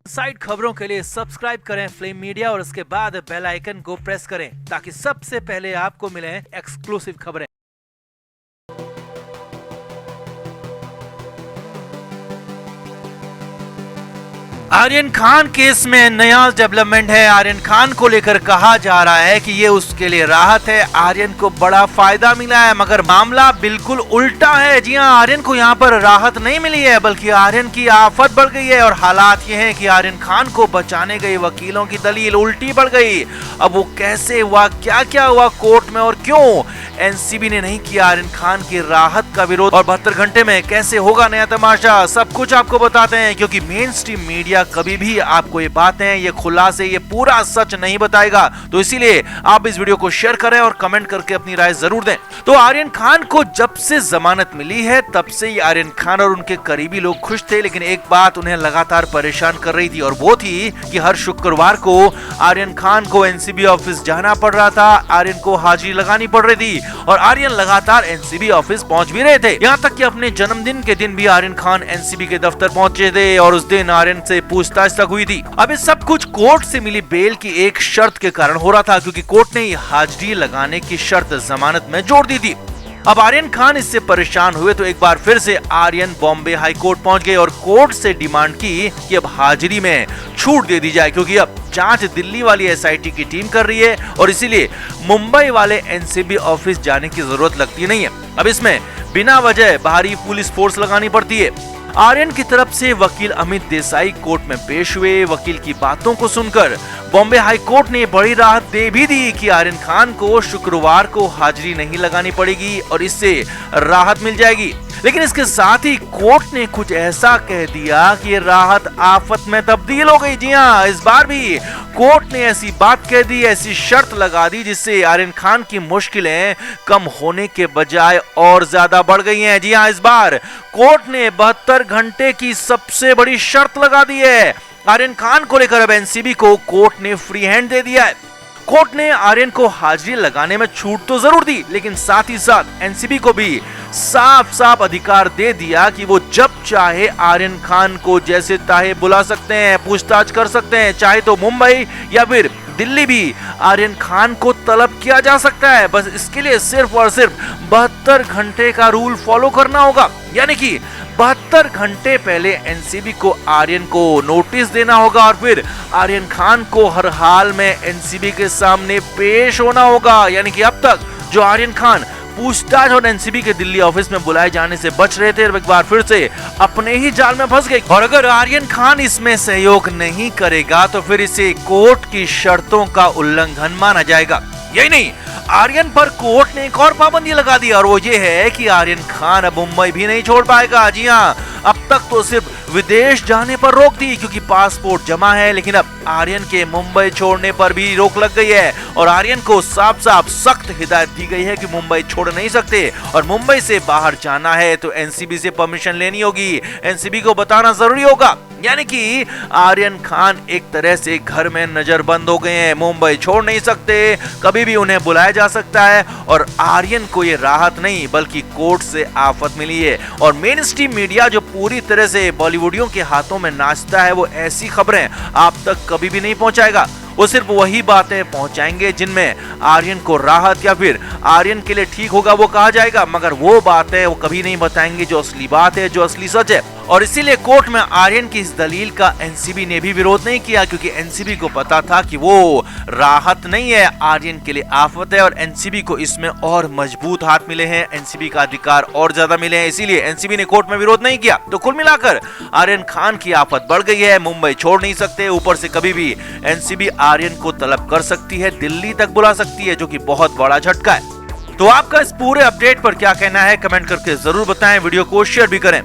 Side खबरों के लिए सब्सक्राइब करें फ्लेम मीडिया और उसके बाद बेल आइकन को प्रेस करें ताकि सबसे पहले आपको मिले एक्सक्लूसिव खबरें। आर्यन खान केस में नया डेवलपमेंट है। आर्यन खान को लेकर कहा जा रहा है कि ये उसके लिए राहत है, आर्यन को बड़ा फायदा मिला है, मगर मामला बिल्कुल उल्टा है। जी हां, आर्यन को यहाँ पर राहत नहीं मिली है बल्कि आर्यन की आफत बढ़ गई है और हालात ये हैं कि आर्यन खान को बचाने गए वकीलों की दलील उल्टी पड़ गई। अब वो कैसे हुआ, क्या क्या हुआ कोर्ट में और क्यों एनसीबी ने नहीं किया आर्यन खान की राहत का विरोध और 72 घंटे में कैसे होगा नया तमाशा, सब कुछ आपको बताते हैं। क्योंकि मेन स्ट्रीम मीडिया कभी भी आपको ये बातें, ये खुलासे, ये पूरा सच नहीं बताएगा, तो इसीलिए आप इस वीडियो को शेयर करें और कमेंट करके अपनी राय जरूर दें। तो आर्यन खान को जब से जमानत मिली है तब से ही आर्यन खान और उनके करीबी लोग खुश थे, लेकिन एक बात उन्हें लगातार परेशान कर रही थी और वो थी कि हर शुक्रवार को आर्यन खान को एनसीबी ऑफिस जाना पड़ रहा था, आर्यन को हाजिरी लगानी पड़ रही थी और आर्यन लगातार एनसीबी ऑफिस पहुंच भी रहे थे। यहाँ तक कि अपने जन्मदिन के दिन भी आर्यन खान एनसीबी के दफ्तर पहुंचे थे और उस दिन आर्यन से पूछताछ तक हुई थी। अब ये सब कुछ कोर्ट से मिली बेल की एक शर्त के कारण हो रहा था, क्योंकि कोर्ट ने हाजिरी लगाने की शर्त जमानत में जोड़ दी थी। अब आर्यन खान इससे परेशान हुए तो एक बार फिर से आर्यन बॉम्बे हाई कोर्ट पहुंच गए और कोर्ट से डिमांड की कि अब हाजिरी में छूट दे दी जाए, क्योंकि अब जांच दिल्ली वाली एसआईटी की टीम कर रही है और इसीलिए मुंबई वाले एनसीबी ऑफिस जाने की जरूरत लगती नहीं है। अब इसमें बिना वजह भारी पुलिस फोर्स लगानी पड़ती है। आर्यन की तरफ से वकील अमित देसाई कोर्ट में पेश हुए। वकील की बातों को सुनकर बॉम्बे हाई कोर्ट ने बड़ी राहत दे भी दी कि आर्यन खान को शुक्रवार को हाजिरी नहीं लगानी पड़ेगी और इससे राहत मिल जाएगी। लेकिन इसके साथ ही कोर्ट ने कुछ ऐसा कह दिया कि राहत आफत में तब्दील हो गई। जी हां, इस बार भी कोर्ट ने ऐसी बात कह दी, ऐसी शर्त लगा दी जिससे आर्यन खान की मुश्किलें कम होने के बजाय और ज्यादा बढ़ गई हैं। जी हां, इस बार कोर्ट ने 72 घंटे की सबसे बड़ी शर्त लगा दी है। आर्यन खान को लेकर अब एनसीबी को कोर्ट ने फ्री हैंड दे दिया है। कोर्ट ने आर्यन को हाजिरी लगाने में छूट तो जरूर दी, लेकिन साथ ही साथ एनसीबी को भी साफ साफ अधिकार दे दिया कि वो जब चाहे आर्यन खान को जैसे चाहे बुला सकते हैं, पूछताछ कर सकते हैं, चाहे तो मुंबई या फिर दिल्ली भी आर्यन खान को तलब किया जा सकता है। बस इसके लिए सिर्फ और सिर्फ 72 घंटे का रूल फॉलो करना होगा, यानी कि 72 घंटे पहले एनसीबी को आर्यन को नोटिस देना होगा और फिर आर्यन खान को हर हाल में एनसीबी के सामने पेश होना होगा। यानी कि अब तक जो आर्यन खान पूछताछ और एनसीबी के दिल्ली ऑफिस में बुलाए जाने से बच रहे थे, एक बार फिर से अपने ही जाल में फंस गए। और अगर आर्यन खान इसमें सहयोग नहीं करेगा तो फिर इसे कोर्ट की शर्तों का उल्लंघन माना जाएगा। यही नहीं, आर्यन पर कोर्ट ने एक और पाबंदी लगा दी और वो ये है कि आर्यन खान अब मुंबई भी नहीं छोड़ पाएगा। जी हाँ, अब तक तो सिर्फ विदेश जाने पर रोक थी क्योंकि पासपोर्ट जमा है, लेकिन अब आर्यन के मुंबई छोड़ने पर भी रोक लग गई है और आर्यन को साफ साफ सख्त हिदायत दी गई है कि मुंबई छोड़ नहीं सकते और मुंबई से बाहर जाना है तो एनसीबी से परमिशन लेनी होगी, एनसीबी को बताना जरूरी होगा। यानी कि आर्यन खान एक तरह से घर में नजरबंद हो गए हैं, मुंबई छोड़ नहीं सकते, कभी भी उन्हें बुलाया जा सकता है और आर्यन को ये राहत नहीं बल्कि कोर्ट से आफत मिली है। और मेन स्ट्रीम मीडिया जो पूरी तरह से बॉलीवुडियों के हाथों में नाचता है, वो ऐसी खबरें आप तक कभी भी नहीं पहुंचाएगा। वो सिर्फ वही बातें पहुंचाएंगे जिनमें आर्यन को राहत या फिर आर्यन के लिए ठीक होगा वो कहा जाएगा, मगर वो बातें वो कभी नहीं बताएंगे जो असली बात है, जो असली सच है। और इसीलिए कोर्ट में आर्यन की इस दलील का एनसीबी ने भी विरोध नहीं किया, क्योंकि एनसीबी को पता था कि वो राहत नहीं है, आर्यन के लिए आफत है और एनसीबी को इसमें और मजबूत हाथ मिले हैं, एनसीबी का अधिकार और ज्यादा मिले हैं, इसीलिए एनसीबी ने कोर्ट में विरोध नहीं किया। तो कुल मिलाकर आर्यन खान की आफत बढ़ गई है, मुंबई छोड़ नहीं सकते, ऊपर से कभी भी एनसीबी आर्यन को तलब कर सकती है, दिल्ली तक बुला सकती है, जो कि बहुत बड़ा झटका है। तो आपका इस पूरे अपडेट पर क्या कहना है कमेंट करके जरूर बताएं, वीडियो को शेयर भी करें।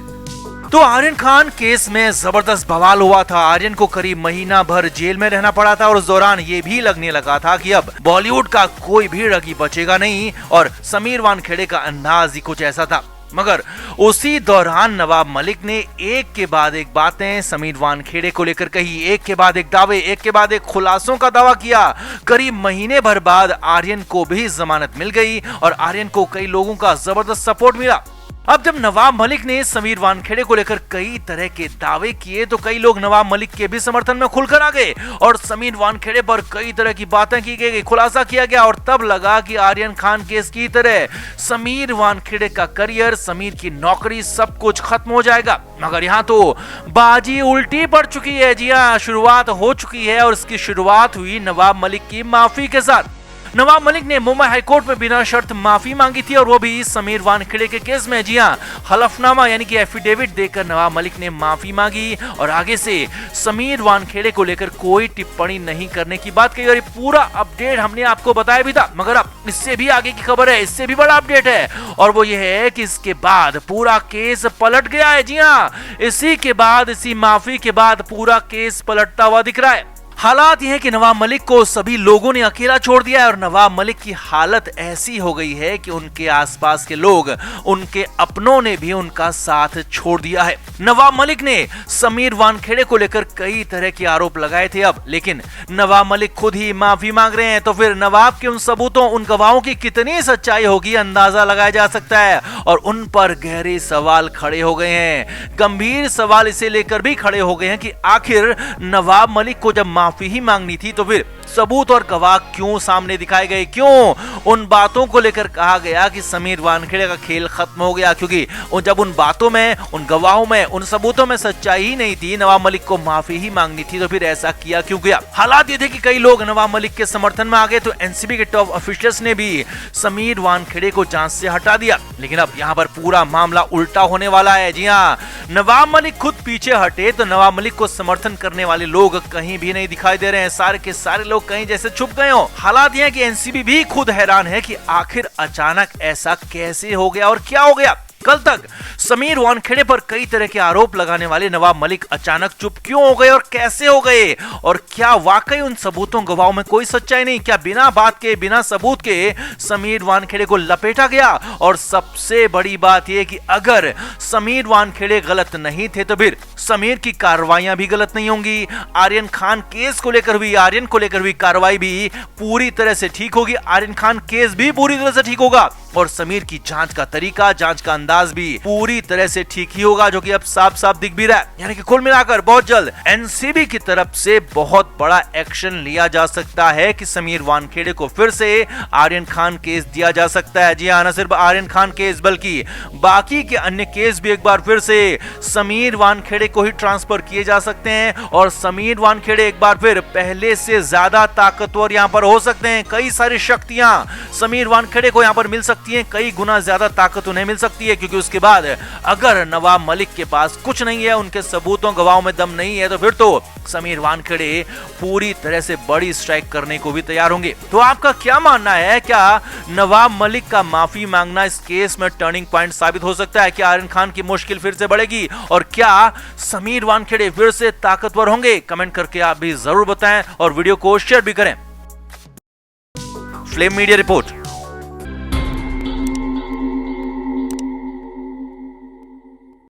तो आर्यन खान केस में जबरदस्त बवाल हुआ था। आर्यन को करीब महीना भर जेल में रहना पड़ा था और उस दौरान ये भी लगने लगा था कि अब बॉलीवुड का कोई भी रगी बचेगा नहीं और समीर वानखेड़े का अंदाज ही कुछ ऐसा था। मगर उसी दौरान नवाब मलिक ने एक के बाद एक बातें समीर वानखेड़े को लेकर कही, एक के बाद एक दावे, एक के बाद एक खुलासों का दावा किया। करीब महीने भर बाद आर्यन को भी जमानत मिल गई और आर्यन को कई लोगों का जबरदस्त सपोर्ट मिला। अब जब नवाब मलिक ने समीर वानखेड़े को लेकर कई तरह के दावे किए तो कई लोग नवाब मलिक के भी समर्थन में खुलकर आ गए और समीर वानखेड़े पर कई तरह की बातें की गई, खुलासा किया गया और तब लगा कि आर्यन खान केस की तरह समीर वानखेड़े का करियर, समीर की नौकरी, सब कुछ खत्म हो जाएगा। मगर यहाँ तो बाजी उल्टी पड़ चुकी है। जी हाँ, शुरुआत हो चुकी है और इसकी शुरुआत हुई नवाब मलिक की माफी के साथ। नवाब मलिक ने मुंबई हाईकोर्ट में बिना शर्त माफी मांगी थी और वो भी समीर वानखेड़े के केस में। जी हां, हलफनामा यानी कि एफिडेविट देकर नवाब मलिक ने माफी मांगी और आगे से समीर वानखेड़े को लेकर कोई टिप्पणी नहीं करने की बात कही और ये पूरा अपडेट हमने आपको बताया भी था। मगर अब इससे भी आगे की खबर है, इससे भी बड़ा अपडेट है और वो ये है कि इसके बाद पूरा केस पलट गया है। जी हाँ, इसी के बाद, इसी माफी के बाद पूरा केस पलटता हुआ दिख रहा है। हालात यह है कि नवाब मलिक को सभी लोगों ने अकेला छोड़ दिया है और नवाब मलिक की हालत ऐसी हो गई है कि उनके आसपास के लोग, उनके अपनों ने भी उनका साथ छोड़ दिया है। नवाब मलिक ने समीर वानखेड़े को लेकर कई तरह के आरोप लगाए थे अब, लेकिन नवाब मलिक खुद ही माफी मांग रहे हैं। तो फिर नवाब के उन सबूतों, उन गवाहों की कितनी सच्चाई होगी, अंदाजा लगाया जा सकता है और उन पर गहरे सवाल खड़े हो गए हैं। गंभीर सवाल इसे लेकर भी खड़े हो गए हैं कि आखिर नवाब मलिक को जब माफी ही मांगनी थी तो फिर सबूत और गवाह क्यों सामने दिखाए गए, क्यों उन बातों को लेकर कहा गया कि समीर वानखेड़े का खेल खत्म हो गया, क्योंकि जब उन बातों में, उन गवाहों में, उन सबूतों में सच्चाई ही नहीं थी, नवाब मलिक को माफी ही मांगनी थी, तो फिर ऐसा किया क्यों गया। हालात ये थे कि कई लोग नवाब मलिक के समर्थन में आ गए तो एनसीबी के टॉप ऑफिशियल्स ने भी समीर वानखेड़े को जांच से हटा दिया। लेकिन अब यहाँ पर पूरा मामला उल्टा होने वाला है। जी हाँ, नवाब मलिक खुद पीछे हटे तो नवाब मलिक को समर्थन करने वाले लोग कहीं भी नहीं दिखाई दे रहे हैं। सारे के सारे लोग कहीं जैसे छुप गए हो। हालात ये है कि एनसीबी भी खुद हैरान है कि आखिर अचानक ऐसा कैसे हो गया और क्या हो गया। कल तक समीर वानखेड़े पर कई तरह के आरोप लगाने वाले नवाब मलिक अचानक चुप क्यों हो गए और कैसे हो गए, और क्या वाकई उन सबूतों, गवाहों में कोई सच्चाई नहीं, क्या बिना बात के, बिना सबूत के समीर वानखेड़े को लपेटा गया। और सबसे बड़ी बात यह कि अगर समीर वानखेड़े गलत नहीं थे तो फिर समीर की कार्रवाइयां भी गलत नहीं होंगी। आर्यन खान केस को लेकर भी, आर्यन को लेकर भी कार्रवाई भी पूरी तरह से ठीक होगी। आर्यन खान केस भी पूरी तरह से ठीक होगा और समीर की जांच का तरीका, जांच का अंदाज भी पूरी तरह से ठीक ही होगा, जो कि अब साफ साफ दिख भी रहा है। यानी कि कुल मिलाकर बहुत जल्द एनसीबी की तरफ से बहुत बड़ा एक्शन लिया जा सकता है कि समीर वानखेड़े को फिर से आर्यन खान केस दिया जा सकता है। जी हाँ, न सिर्फ आर्यन खान केस बल्कि बाकी के अन्य केस भी एक बार फिर से समीर वानखेड़े को ही ट्रांसफर किए जा सकते हैं और समीर वानखेड़े एक बार फिर पहले से ज्यादा ताकतवर यहां पर हो सकते हैं। कई सारी शक्तियां समीर वानखेड़े को यहां पर मिल सकती हैं, कई गुना ज्यादा ताकत उन्हें मिल सकती है, क्योंकि उसके बाद अगर नवाब मलिक के पास कुछ नहीं है, उनके सबूतों, गवाहों में दम नहीं है, तो फिर तो समीर वानखेड़े पूरी तरह से बड़ी स्ट्राइक करने को भी तैयार होंगे। तो आपका क्या मानना है, क्या नवाब मलिक का माफी मांगना इस केस में टर्निंग पॉइंट साबित हो सकता है? क्या आर्यन खान की मुश्किल फिर से बढ़ेगी और क्या समीर वानखेड़े फिर से ताकतवर होंगे? कमेंट करके आप भी जरूर बताएं और वीडियो को शेयर भी करें। Flame media report.